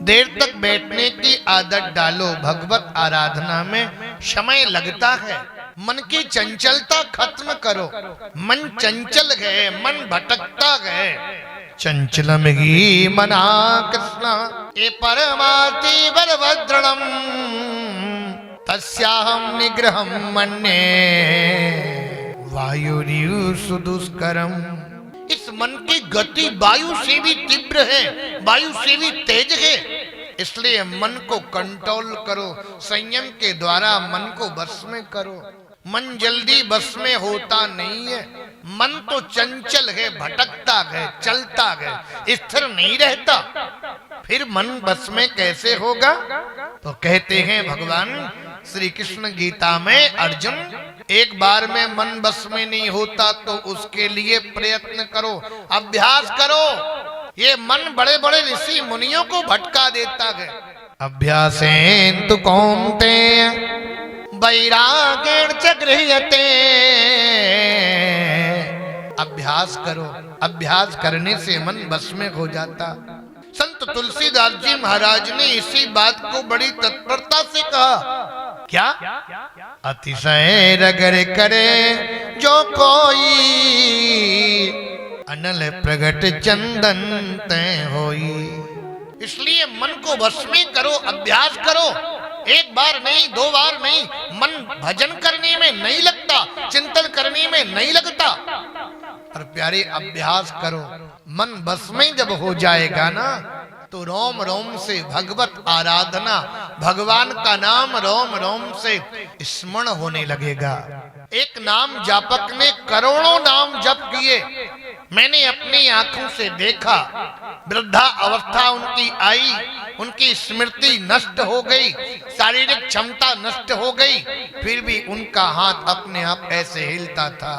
देर तक बैठने की आदत डालो। भगवत आराधना में समय लगता है। मन की चंचलता खत्म करो। मन चंचल गए, मन भटकता गए। चंचलम ही मना कृष्ण ये परमाति बलभद्रणम तस्याहम निग्रहम मन्ये वायुरियु सुदुष्करम। इस मन की गति वायु से भी तीव्र है, वायु से भी तेज है। इसलिए मन को कंट्रोल करो, संयम के द्वारा मन को बस में करो। मन जल्दी बस में होता नहीं है। मन तो चंचल है, भटकता है, चलता है, स्थिर नहीं रहता। फिर मन बस में कैसे होगा? तो कहते हैं भगवान श्री कृष्ण गीता में, अर्जुन एक बार में मन बस में नहीं होता तो उसके लिए प्रयत्न करो, अभ्यास करो। ये मन बड़े बड़े ऋषि मुनियों को भटका देता है। अभ्यासेन तु कौन्तेय वैराग्येण च गृह्यते। अभ्यास करो, अभ्यास करने से मन बस में हो जाता। संत तुलसीदास जी महाराज ने इसी बात को बड़ी तत्परता से कहा। क्या? अतिशय रगर करे जो कोई अनल प्रगट चंदन तय होई। इसलिए मन को वश में करो, अभ्यास करो। एक बार नहीं, दो बार नहीं। मन भजन करने में नहीं लगता, चिंतन करने में नहीं लगता। और प्यारे अभ्यास करो। मन बस में जब हो जाएगा ना तो रोम रोम से भगवत आराधना, भगवान का नाम रोम रोम से स्मरण होने लगेगा। एक नाम जापक ने करोड़ों नाम जप किए। मैंने अपनी आंखों से देखा। वृद्धा अवस्था उनकी आई, उनकी स्मृति नष्ट हो गई, शारीरिक क्षमता नष्ट हो गई, फिर भी उनका हाथ अपने आप ऐसे हिलता था,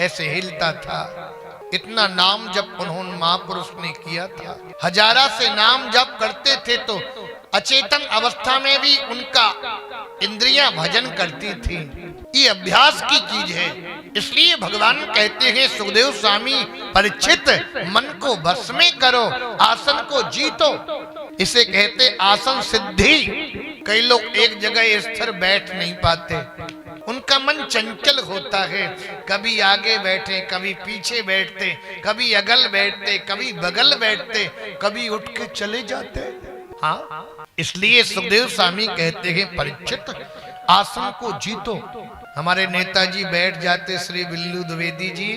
ऐसे हिलता था। इतना नाम जब उन्होंने महापुरुष ने किया था। हजारा से नाम जप करते थे तो अचेतन अवस्था में भी उनका इंद्रियां भजन करती थी। ये अभ्यास की चीज है। इसलिए भगवान कहते हैं सुखदेव स्वामी, परीक्षित मन को बस में करो, आसन को जीतो। इसे कहते आसन सिद्धि। कई लोग एक जगह स्थिर बैठ नहीं पाते, उनका मन चंचल होता है। कभी आगे बैठे, कभी पीछे बैठते, कभी अगल बैठते, कभी बगल बैठते, कभी उठ के चले जाते। हाँ, इसलिए सुखदेव स्वामी कहते हैं परीक्षित आसन को जीतो। हमारे नेताजी बैठ जाते श्री बिल्लू द्विवेदी जी,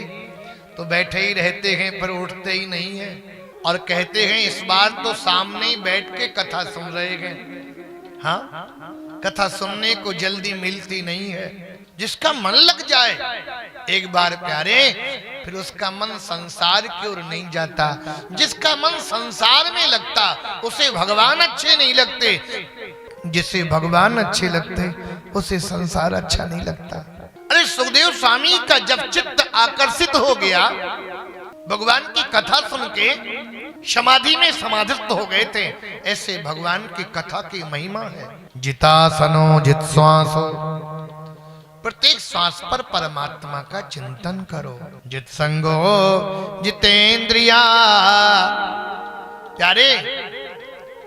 तो बैठे ही रहते हैं पर उठते ही नहीं है। और कहते हैं इस बार तो सामने ही बैठ के कथा सुन रहे हैं। हाँ, कथा सुनने को जल्दी मिलती नहीं है। जिसका मन लग जाए एक बार प्यारे, फिर उसका मन संसार की ओर नहीं जाता। जिसका मन संसार में लगता उसे भगवान अच्छे नहीं लगते, जिसे भगवान अच्छे लगते उसे संसार अच्छा नहीं लगता। अरे सुखदेव स्वामी का जब चित्त आकर्षित हो गया, भगवान की कथा सुन के समाधि में समाधिस्थ हो गए थे। ऐसे भगवान की कथा की महिमा है। जितासनो जित श्वासो, प्रत्येक श्वास पर परमात्मा का चिंतन करो। जित संगो जितेंद्रिया। प्यारे,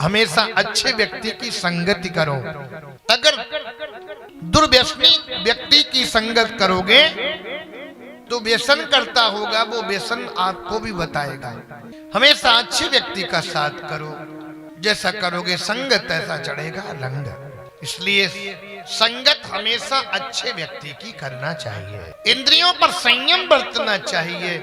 हमेशा अच्छे व्यक्ति की संगति करो। अगर दुर्व्यसनी व्यक्ति की संगत करोगे तो व्यसन करता होगा, वो व्यसन आपको भी बताएगा। हमेशा अच्छे व्यक्ति का साथ करो। जैसा करोगे संगत तैसा चढ़ेगा रंग। इसलिए संगत हमेशा अच्छे व्यक्ति की करना चाहिए। इंद्रियों पर संयम बरतना चाहिए।